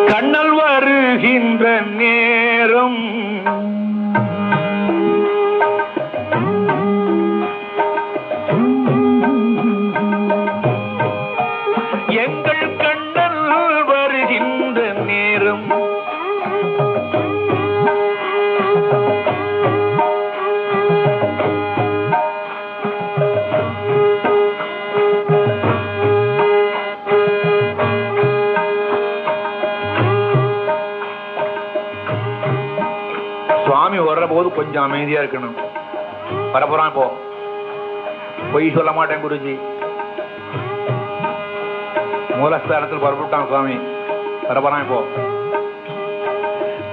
கண்ணல் வருகின்ற நேரம் எங்கள் கண்ணல் வருகின்ற நேரம் சுவாமி வர்ற போது கொஞ்சம் அமைதியா இருக்கணும். பரப்புறான் இப்போ பொய் சொல்ல மாட்டேன் குருஜி. மூலஸ்தானத்தில் பரப்பிட்டான் சுவாமி. பரப்புறான் இப்போ.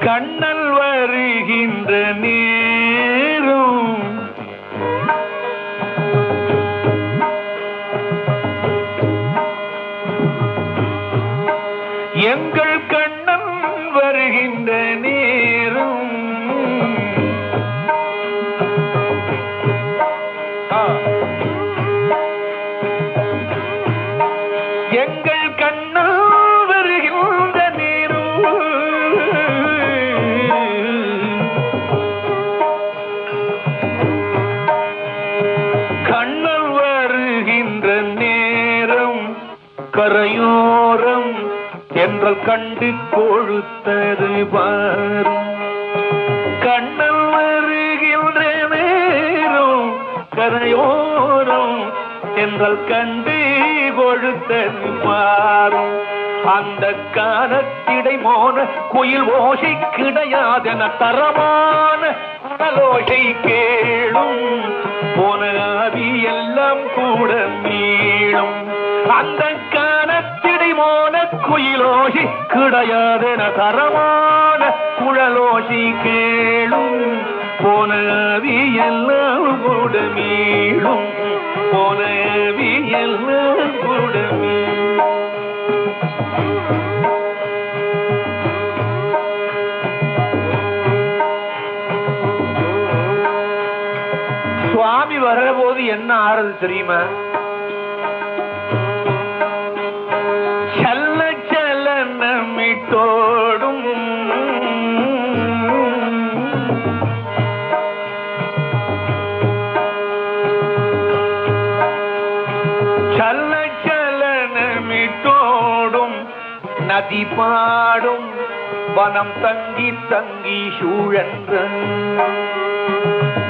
கண்ணல் வருகின்ற நேரம் எங்கள் கண்ணன் வருகின்ற நேரம் எங்கள் கண்ணல் வருகின்ற நேரம் கண்ணல் வருகின்ற நேரம் கரையோரம் என்றால் கண்டு கொழுத்தது பாரும். கண்ணல் வருகின்ற நேரம் கரையோரம் என்றால் கண்டு கொழுத்தது பாரும். அந்த காலத்திடை மோன குயில் ஓசை கிடையாதென தரமான குடலோசை கேளும். போன ஆவி எல்லாம் கூட மீளும். அந்த காலத்திடை மோன குயிலோசி கிடையாதென தரமான குழலோசி கேளும். போன ஆவி எல்லாம் கூட மீளும். போன ஆவி எல்லாம் கூட மீளும். சுவாமி வர்ற போது என்ன ஆறுது தெரியுமா? சல்ல சல நம்மிட்டோடும் சல்ல சல நம்மிட்டோடும் நதி பாடும் வனம் தங்கி தங்கி சூழன்ற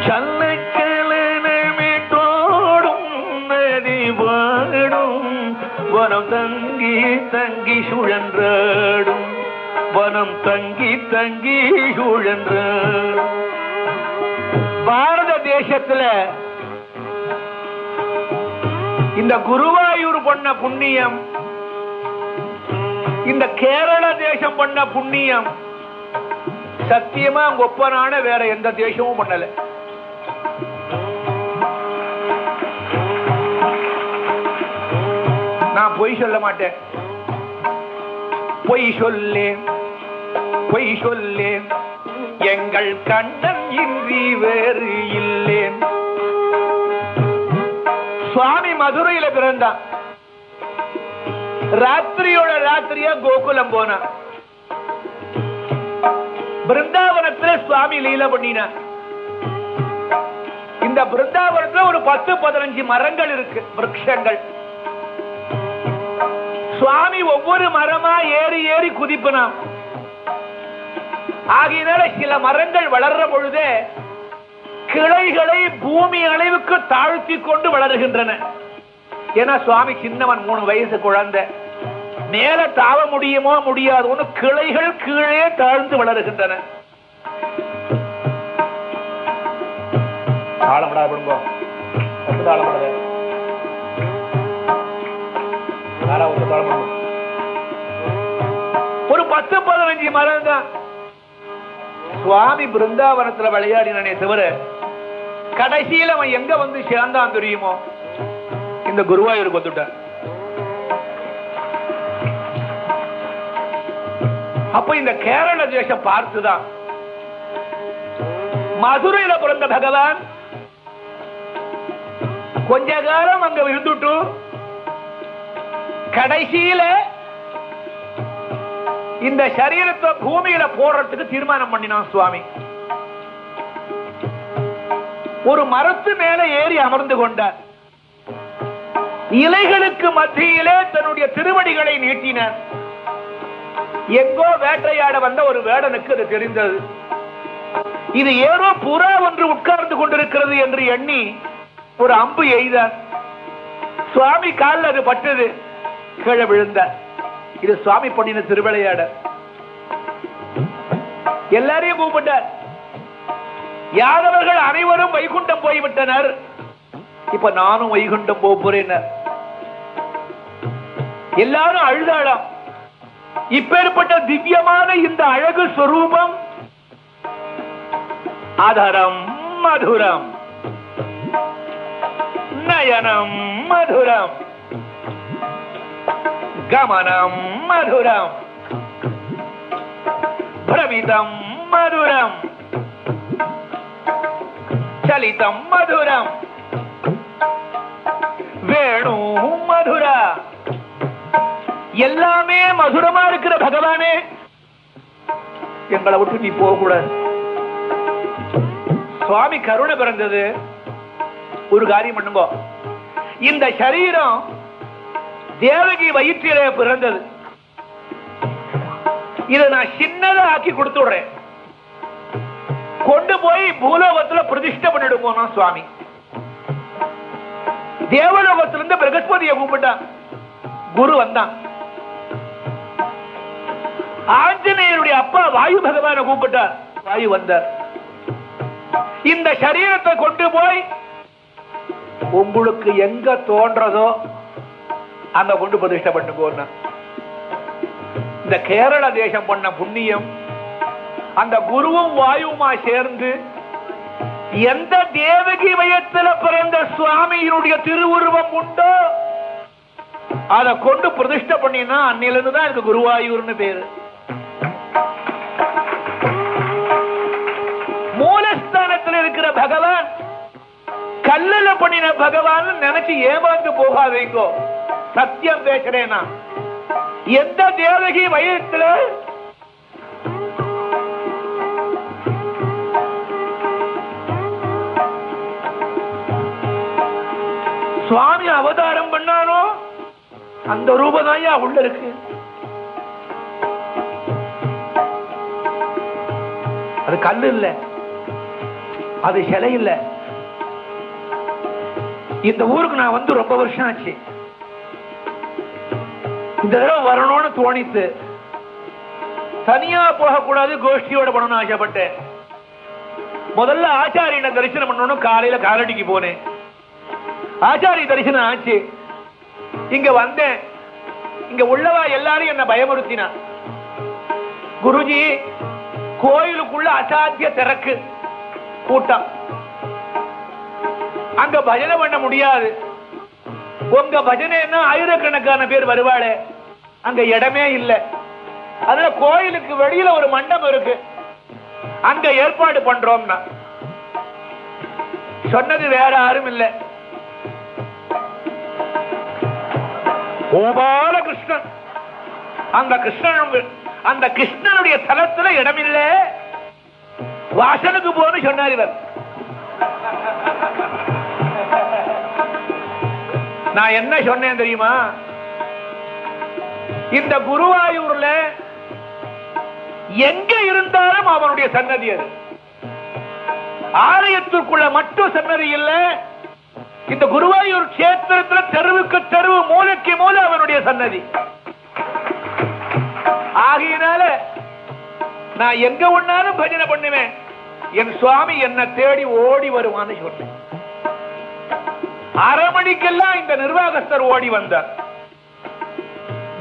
சல்ல வனம் தங்கி தங்கி சுழன்றாடும். வனம் தங்கி தங்கி சுழன்றாடும். பாரத தேசத்துல இந்த குருவாயூர் பண்ண புண்ணியம், இந்த கேரள தேசம் பண்ண புண்ணியம் சத்தியமா ஒப்பனான வேற எந்த தேசமும் பண்ணல. நான் பொய் சொல்ல மாட்டேன். பொய் சொல்லேன் பொய் சொல்லேன் எங்கள் கண்ணன் இன்றி வேறு இல்லேன். சுவாமி மதுரையில பிறந்தான். ராத்திரியோட ராத்திரியா கோகுலம் போனா. பிருந்தாவனத்துல சுவாமி லீல பண்ணினா. இந்த பிருந்தாவனத்துல ஒரு 10-15 மரங்கள் இருக்கு, விருட்சங்கள். சுவாமி ஒவ்வொரு மரமா ஏறி ஏறி குதிப்பனாம். ஆகியனால சில மரங்கள் வளர்ற பொழுதே கிளைகளை பூமி அளவுக்கு தாழ்த்தி கொண்டு வளர்கின்றன. ஏன்னா சுவாமி சின்னவன், 3 வயசு குழந்தை. மேல தாவ முடியுமோ முடியாதோன்னு கிளைகள் கீழே தாழ்ந்து வளர்கின்றன. ஒரு 10-15 மரம் தான். சுவாமி பிருந்தாவனத்துல விளையாடினே தவிர கடைசியில் அவன் எங்க வந்து சேர்ந்தான் தெரியுமோ? இந்த குருவாயூருக்கு வந்துட்டான். அப்ப இந்த கேரள தேசம் பார்த்துதான் மதுரையில பிறந்த பகவான் கொஞ்ச காலம் அங்க இருந்துட்டு கடைசியில இந்த சரீரத்தை பூமியில போடுறதுக்கு தீர்மானம் பண்ணினான் சுவாமி. ஒரு மரத்து மேல ஏறி அமர்ந்து கொண்டார். இலைகளுக்கு மத்தியிலே தன்னுடைய திருவடிகளை நீட்டினார். எங்கோ வேட்டையாட வந்த ஒரு வேடனுக்கு அது தெரிந்தது. இது ஏதோ புறா ஒன்று உட்கார்ந்து கொண்டிருக்கிறது என்று எண்ணி ஒரு அம்பு எய்தார். சுவாமி காலில் அது பட்டது, கீழே விழுந்தார். இது சுவாமி பண்ணின திருவிளையாட. எல்லாரையும் கூப்பிட்டார். யாதவர்கள் அனைவரும் வைகுண்டம் போய்விட்டனர். இப்ப நானும் வைகுண்டம் போறேன். எல்லாரும் அழுதாளாம். இப்பேற்பட்ட திவ்யமான இந்த அழகு ஸ்வரூபம் அதரம் மதுரம், நயனம் மதுரம், கமனம் மதுரம், பிரமிதம் மதுரம், சலிதம் மதுரம், வேணு மதுரா, எல்லாமே மதுரமா இருக்கிற பகவானே, எங்களை விட்டு நீ போக கூடாது. சுவாமி கருணை பிறந்தது. ஒரு காரியம் பண்ணுங்க, இந்த சரீரம் தேவகி வயிற்றிலே பிறந்தது. இதை நான் சின்னதா ஆக்கி கொடுத்துடுறேன், கொண்டு போய் பூலோகத்துல பிரதிஷ்டை பண்ணிடுவோம். சுவாமி தேவலோகத்திலிருந்து பிரகஸ்பதியை கூப்பிட்டான். குரு வந்தான். ஆஞ்சநேயருடைய அப்பா வாயு பகவானை கூப்பிட்டார். வாயு வந்தார். இந்த சரீரத்தை கொண்டு போய் உங்களுக்கு எங்க தோன்றதோ அங்க கொண்டு பிரதிஷ்டை பண்ணுங்க. இந்த கேரள தேசம் பண்ண புண்ணியம், அந்த குருவும் வாயுமா சேர்ந்து எந்த தேவகி வயத்தில் பிறந்த சுவாமியினுடைய திருவுருவம் உண்டோ அதை கொண்டு பிரதிஷ்டை பண்ணினா அன்னிலிருந்து தான் எனக்கு குருவாயூர்னு பேரு. மூலஸ்தானத்தில் இருக்கிற பகவான் கல்லுல பண்ணின பகவான் நினைச்சு ஏமாந்து போகாதீங்கோ. சத்தியம் பேசுறேனா, எந்த தேவகி வயத்துல சுவாமி அவதாரம் பண்ணானோ அந்த ரூபதாயா உள்ள இருக்கு. அது கல்லு இல்ல, அது சிலை இல்ல. இந்த ஊருக்கு நான் வந்து ரொம்ப வருஷம் ஆச்சு. இந்த தடவை வரணும்னு தோணித்து. தனியா போக கூடாது, கோஷ்டியோட பண்ணணும்னு ஆசைப்பட்டேன். முதல்ல ஆச்சாரியனை தரிசனம் பண்ணணும். காலையில காலடிக்கு போனேன். ஆச்சாரிய தரிசனம் ஆச்சு. இங்க வந்தேன். இங்க உள்ளவா எல்லாரும் என்ன பயமுறுத்தினா. குருஜி, கோயிலுக்குள்ள அசாத்திய திறக்கு கூட்டம், அங்க பஜனை பண்ண முடியாது. உங்க பஜனைன்னா ஆயிரக்கணக்கான பேர் வருவாளே, அங்க இடமே இல்லை. அதுல கோயிலுக்கு வெளியில ஒரு மண்டபம் இருக்கு, அங்க ஏற்பாடு பண்றோம்னா. சொன்னது வேற யாரும் இல்லை, கோபாலகிருஷ்ணன். அந்த கிருஷ்ணன், அந்த கிருஷ்ணனுடைய தலத்துல இடமில்ல, வாசலுக்கு போன்னு சொன்னார் இவர். நான் என்ன சொன்னேன் தெரியுமா? இந்த குருவாயூர்ல எங்க இருந்தாலும் அவனுடைய சன்னதி. அது ஆலயத்திற்குள்ள மட்டும் சன்னதி இல்ல, இந்த குருவாயூர் கஷேத்திரத்தில் தெருவுக்கு தெருவு, மூலைக்கு மூலை அவனுடைய சன்னதி. ஆகையினால நான் எங்க ஒன்னாலும் பஜனை பண்ணுவேன். என் சுவாமி என்ன தேடி ஓடி வருவான்னு சொன்னேன். அரை மணிக்கெல்லாம் இந்த நிர்வாகஸ்தர் ஓடி வந்தார்.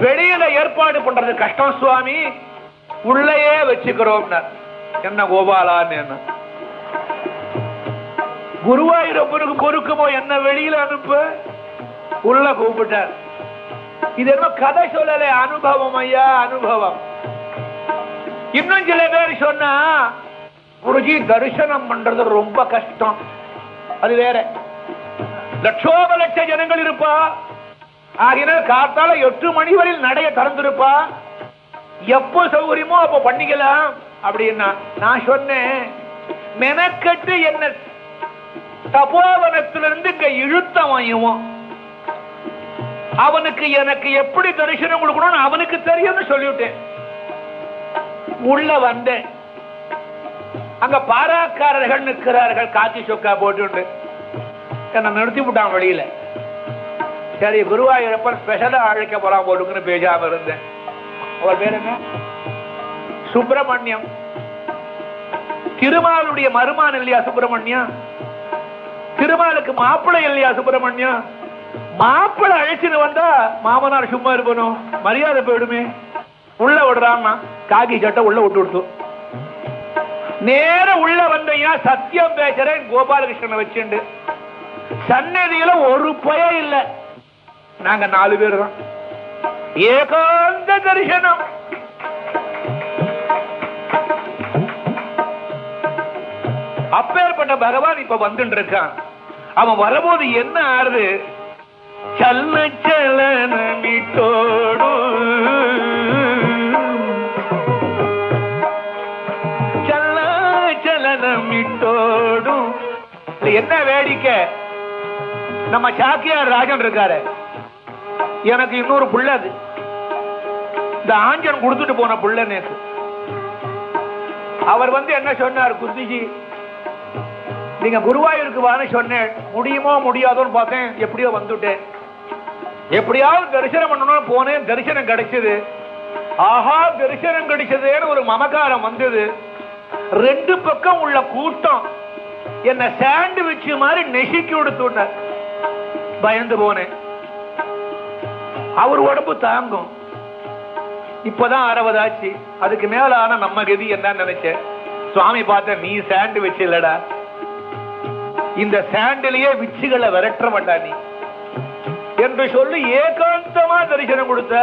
வெளியில ஏற்பாடு பண்றது கஷ்டம் சுவாமி, உள்ளேயே வச்சுக்கிறோம். என்ன கோபாலான்னு, என்ன குருவாயூரப்பனுக்கு பொறுக்குமோ என்ன வெளியில அனுப்ப, உள்ள கூப்பிட்டார். இது என்ன கதை சொல்லல, அனுபவம் ஐயா, அனுபவம். இன்னும் சில பேர் சொன்னா, குருஜி தரிசனம் பண்றது ரொம்ப கஷ்டம். அது வேற, லட்சோப லட்ச ஜனங்கள் இருப்பா. ஆகினால் காத்தால 8 மணி வரையில் நடைய திறந்திருப்பா. எப்போ சௌகரியமோ அப்ப பண்ணிக்கலாம் அப்படின்னா நான் சொன்னேன், மெனக்கட்டு என்ன தபோவனத்திலிருந்து இங்க இழுத்தவன் அவனுக்கு எனக்கு எப்படி தரிசனம் கொடுக்கணும்னு அவனுக்கு தெரியும்னு சொல்லிவிட்டேன். உள்ள வந்தேன், அங்க பாராக்காரர்கள் நிற்கிறார்கள், காக்கி சொக்கா போட்டு என்ன நிறுத்தி விட்டான் வெளியில. சரி, குருவாயூரப்பன் ஸ்பெஷலா அழைக்க போலாம் போட்டுக்குன்னு பேசாம இருந்தேன். அவர் பேர் என்ன? சுப்பிரமணியம். திருமாலுடைய மருமான் இல்லையா சுப்பிரமணியம்? திருமாலுக்கு மாப்பிள்ளை இல்லையா சுப்பிரமணியம்? மாப்பிள்ளை அழைச்சிட்டு வந்தா மாமனார் சும்மா இருக்கணும், மரியாதை போயிடுமே. உள்ள விடுறான்னா காக்கி சட்டை உள்ள விட்டு விடுத்து. நேர உள்ள வந்தீங்கன்னா சத்தியம் பேசுறேன் கோபாலகிருஷ்ணனை வச்சுண்டு சன்னதியில ஒரு பய இல்ல, நாங்க 4 பேர் தான். ஏகாந்த தரிசனம். அப்பேற்பட்ட பகவான் இப்ப வந்துட்டு இருக்கான். அவன் வரும்போது என்ன ஆறுது? சல்ல சலனமிட்டோடு சல்ல சலனமிட்டோடும். என்ன வேடிக்கை, நம்ம சாக்கியார் ராஜன் இருக்காரு, எனக்கு இன்னொரு புள்ள, அது இந்த ஆஞ்சன் கொடுத்துட்டு போன புள்ள நேத்து. அவர் வந்து என்ன சொன்னார், குருஜி நீங்க குருவாயூருக்கு வான்னு சொன்னேன், முடியுமோ முடியாதோன்னு பார்த்தேன், எப்படியோ வந்துட்டேன். எப்படியாவது தரிசனம் பண்ணணும்னு போனேன், தரிசனம் கிடைச்சது. ஆஹா தரிசனம் கிடைச்சதுன்னு ஒரு மமகாரம் வந்தது. 2 பக்கம் உள்ள கூட்டம் என்ன சாண்ட்விச் மாதிரி நெசுக்கி விடுத்து, பயந்து போனேன். அவர் உடம்பு தாங்கும், இப்பதான் 60 ஆச்சு, அதுக்கு மேல ஆனா நம்ம கதி என்ன நினைச்சேன். சுவாமி பார்த்த, நீ சாண்ட்விச் இல்லடா, இந்த சாண்டிலேயே விச்சுகளை விரட்ட மாட்டா நீ என்று சொல்லி ஏகாந்தமா தரிசனம் கொடுத்த.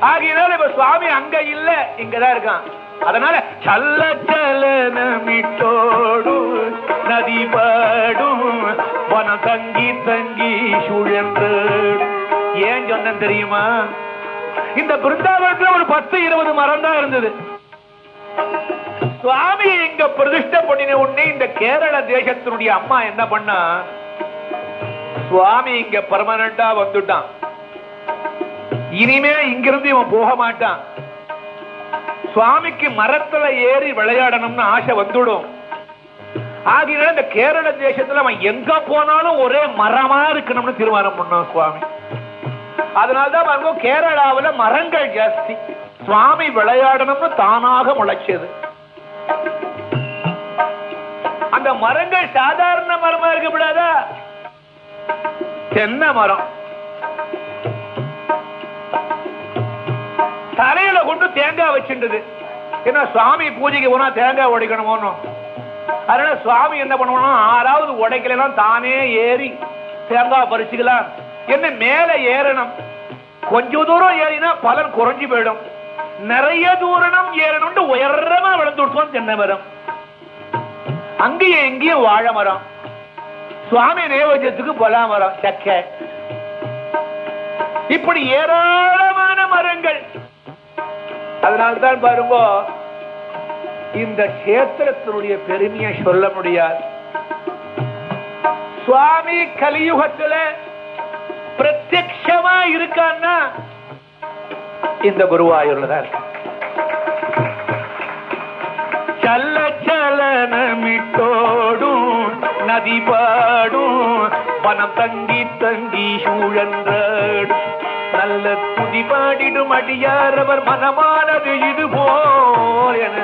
ஆகையினால இப்ப சுவாமி அங்க இல்ல, இங்கதான் இருக்கான். அதனால சல்ல சலனமிட்டோடு நதி பாடும் வனம் தங்கி தங்கி சுழன்று. ஏன் சொன்ன தெரியுமா? இந்த பிருந்தாவனத்துல ஒரு 10-20 மரம் தான் இருந்தது. சுவாமி இங்க பிரதிஷ்டை பண்ணின உடனே இந்த கேரள தேசத்தினுடைய அம்மா என்ன பண்ணா, சுவாமி இங்க பெர்மனண்டா வந்துட்டான், இனிமே இங்கிருந்து இவன் போக மாட்டான், சுவாமிக்கு மரத்துல ஏறி விளையாடணும்னு ஆசை வந்துடும். ஆகிய இந்த கேரள தேசத்துல அவன் எங்க போனாலும் ஒரே மரமா இருக்கணும்னு தீர்மானம் பண்ணான் சுவாமி. அதனால்தான் கேரளாவில் மரங்கள் ஜாஸ்தி, சுவாமி விளையாடணும்னு தானாக முளைச்சது. அந்த மரங்கள் சாதாரண மரமா இருக்கப்படாதா, தென்னை மரம். தரையில கொண்டு தேங்காய் வச்சுட்டது. ஏன்னா சுவாமி பூஜைக்கு போனா தேங்காய் உடைக்கணுமோ, அதனால சுவாமி என்ன பண்ணுவோம், 6வது உடைக்கலாம் தானே ஏறி தேங்காய் பறிச்சுக்கலாம். என்ன மேல ஏறணும், கொஞ்ச தூரம் ஏறினா பலன் குறைஞ்சு போயிடும், நிறைய தூரம் ஏறணும் உயரமா வளர்ந்து விட்டுவோம் தென்னை மரம். அங்கேயும் எங்கேயும் வாழை மரம், சுவாமி நேவஜத்துக்கு பலா மரம், சக்கை, இப்படி ஏராளமான மரங்கள். அதனால்தான் பாருங்க, இந்த கஷேத்திரத்தினுடைய பெருமையை சொல்ல முடியாது. சுவாமி கலியுகத்துல பிரத்யக்ஷமா இருக்கான்னா இந்த குருவாயூர்ல தான் இருக்கு. சல்ல சலனமிட்டோடும் நதி பாடும் வனம் தங்கி தங்கி சூழன்றாடும். நல்ல துதி பாடிடும் அடியார் அவர் மனமானது இது போல் என.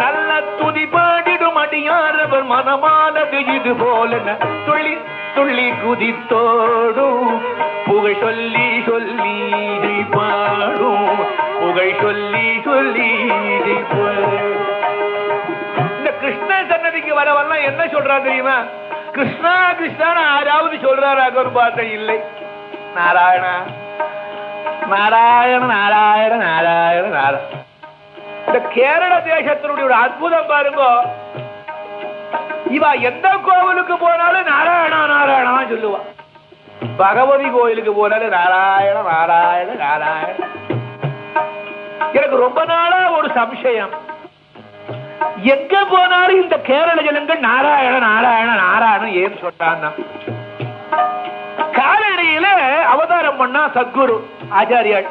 நல்ல துதி பாடிடும் அடியார் அவர் மனமானது இது போல் என. துள்ளி துள்ளி குதித்தோடும் புகழ் சொல்லி சொல்லி பாடும், புகழ் சொல்லி சொல்லி. இந்த கிருஷ்ண சன்னதிக்கு வரவெல்லாம் என்ன சொல்றா தெரியுமா? கிருஷ்ணா கிருஷ்ணா யாராவது சொல்றாராக ஒரு வார்த்தை இல்லை. நாராயணா நாராயண நாராயண நாராயண நாராயண. இந்த கேரள தேசத்தினுடைய ஒரு அற்புதம் பாருங்க, இவ எந்த கோவிலுக்கு போனாலும் நாராயணா நாராயணா சொல்லுவா. பகவதி கோயிலுக்கு போனாலும் நாராயண நாராயண நாராயண. எனக்கு ரொம்ப நாளா ஒரு சம்சயம், எங்க போனாலும் இந்த கேரள ஜனங்கள் நாராயண நாராயண நாராயணன் ஏன் சொன்னான்னா, காலடியில அவதாரம் பண்ணா சத்குரு ஆச்சாரியால்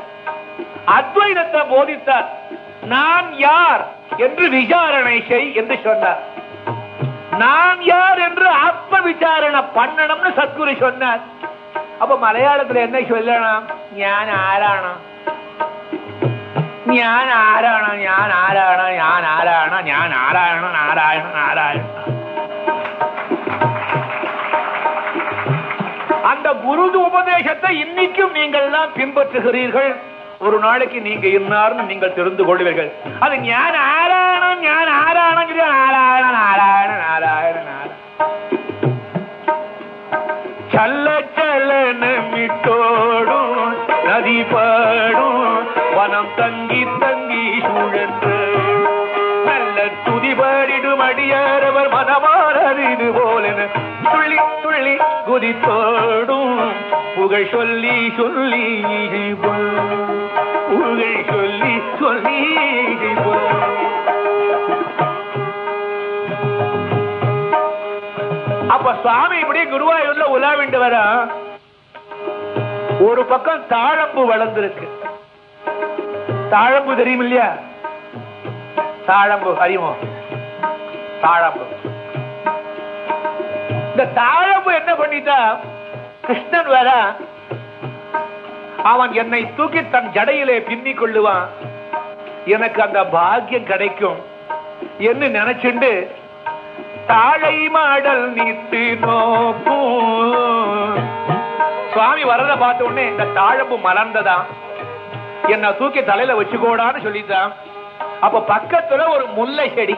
அத்வைதத்தை போதித்தார். நான் யார் என்று விசாரணை செய் என்று சொன்னார். நான் யார் என்று ஆத்ம விசாரணை பண்ணணும்னு சத்குரு சொன்னார். அப்ப மலையாளத்துல என்ன சொல்லணும்? ஞான் ஆராண ஞான் ஆராண ஞான் ஆராண ஞான் ஆராண ஞான் ஆராயண நாராயண நாராயண. அந்த குருது உபதேசத்தை இன்னைக்கும் நீங்கள் எல்லாம் பின்பற்றுகிறீர்கள். ஒரு நாளைக்கு நீங்க இன்னார்னு நீங்கள் தெரிந்து கொள்வீர்கள். அது ஞான ஆராயணம் ஞான ஆராயணம் நாராயண நாராயண நாராயண நாராயண. சல்ல சலனமிட்டோடும் நதி பாடும் வனம் தங்கி தங்கி சுழன்று நல்ல துதிபாடிடும் அடியாரவர் மனமானது போல துள்ளி துள்ளி குதித்தோடும் புகழ் சொல்லி சொல்லி புகழ் சொல்லி சொல்லி. அப்ப சுவாமி இப்படி குருவாயூர்ல உலாவிண்டு வர, ஒரு பக்கம் தாழம்பு வளர்ந்திருக்கு. தாழம்பு தெரியும் இல்லையா? தாழம்பு அறியுமோ? தாழம்பு. இந்த தாழம்பு என்ன பண்ணிட்டா, கிருஷ்ணன் வர அவன் என்னை தூக்கி தன் ஜடையிலே பின்னிக் கொள்ளுவான், எனக்கு அந்த பாக்கியம் கிடைக்கும் என்று நினைச்சுண்டு தாழை மாடல் நீத்து நோக்கும். சுவாமி வரத பார்த்த உடனே இந்த தாழம்பு மலர்ந்ததான், என்ன தூக்கி தலையில வச்சுக்கோடான்னு சொல்லிட்டான். அப்ப பக்கத்துல ஒரு முல்லை செடி,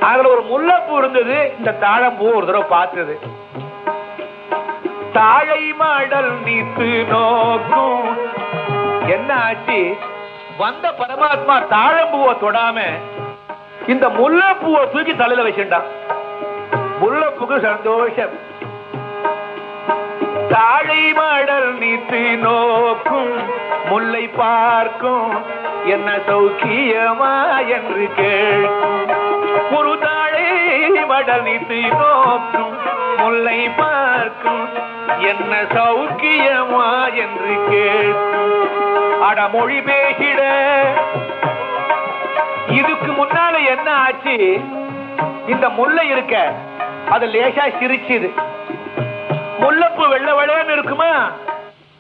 அதுல ஒரு முல்லைப்பூ இருந்தது. இந்த தாழம்பூ ஒரு தடவை பார்த்தது. தாழை மாடல் நீத்து நோக்கும். என்ன ஆச்சு? வந்த பரமாத்மா தாழம்பூவை தொடாம இந்த முல்லைப்பூவை தூக்கி தலையில வச்சுட்டான். முல்லைப்பூக்கு சந்தோஷம். தாழை மாடல் நீத்து நோக்கும் முல்லை பார்க்கும் என்ன சௌக்கியமா என்று கேட்கும். ஒரு தாழை மாடல் நீத்து நோக்கும் முல்லை பார்க்கும் என்ன சௌக்கியமா என்று கேட்கும். அட மொழி பேசிட. இதுக்கு முன்னால என்ன ஆச்சு? இந்த முல்லை இருக்க அது லேசா சிரிச்சுது. முல்லைப்பூ வெள்ளை வெள்ளைன்னு இருக்குமா?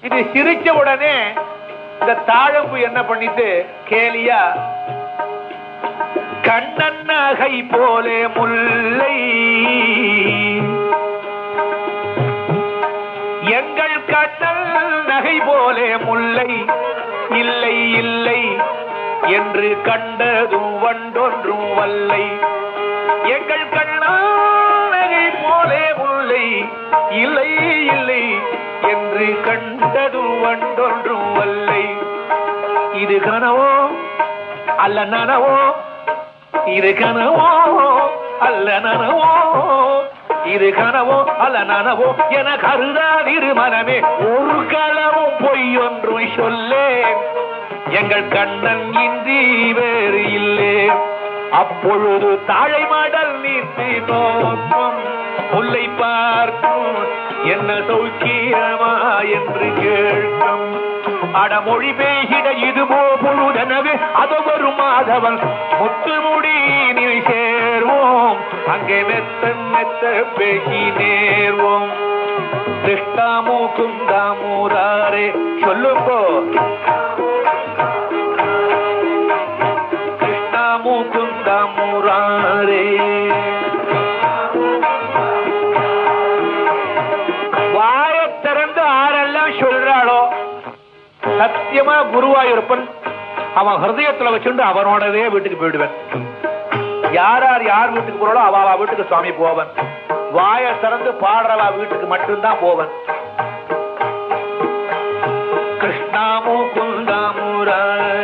இது சிரிச்ச உடனே இந்த தாழம்பு என்ன பண்ணிட்டு கேலியா, கண்ணன் நகை போலே முல்லை எங்கள் கண்ணல் நகை போலே முல்லை இல்லை இல்லை என்று கண்டதும் வண்டொன்றும் வல்லை. எங்கள் கண்ணல் நகை போலே முல்லை இல்லை இல்லை என்று கண்டதும் வண்டொன்றும் வல்லை. இது கனவோ அல்ல நனவோ, இது கனவோ அல்ல நனவோ, இது கனவோ அல்ல நனவோ என கருதாதிரு மனமே, ஒரு களவும் பொய்யொன்றும் சொல்லே எங்கள் கண்ணன் இன்றி வேறு இல்லே. அப்பொழுது தாழை மாடல் நீத்து நோக்கும் முல்லை பார்க்கும் என்ன சௌக்கியமா என்று கேட்கும். அடமொழி பேசிட இதுவோ பொழுதனவே அதொரு மாதவன் முத்துமுடி நீ சேர்வோம் அங்கே மெத்த மெத்த பேசி நேர்வோம். கிருஷ்ணாமு குந்தாமுராரே சொல்லுங்கோ, கிருஷ்ணாமு குந்தாமுராரே. வாயை திறந்து ஆரெல்லாம் சொல்றாளோ சத்தியமா குருவாயூரப்பன் அவன் ஹிருதயத்துல வச்சுட்டு அவனோடவே வீட்டுக்கு போயிடுவேன். யார் யார் வீட்டுக்கு போறாளோ அவ வீட்டுக்கு சுவாமி போவன். வாயை திறந்து பாடுறவா வீட்டுக்கு மட்டும்தான் போவன். கிருஷ்ணாமு குந்தாமுராரே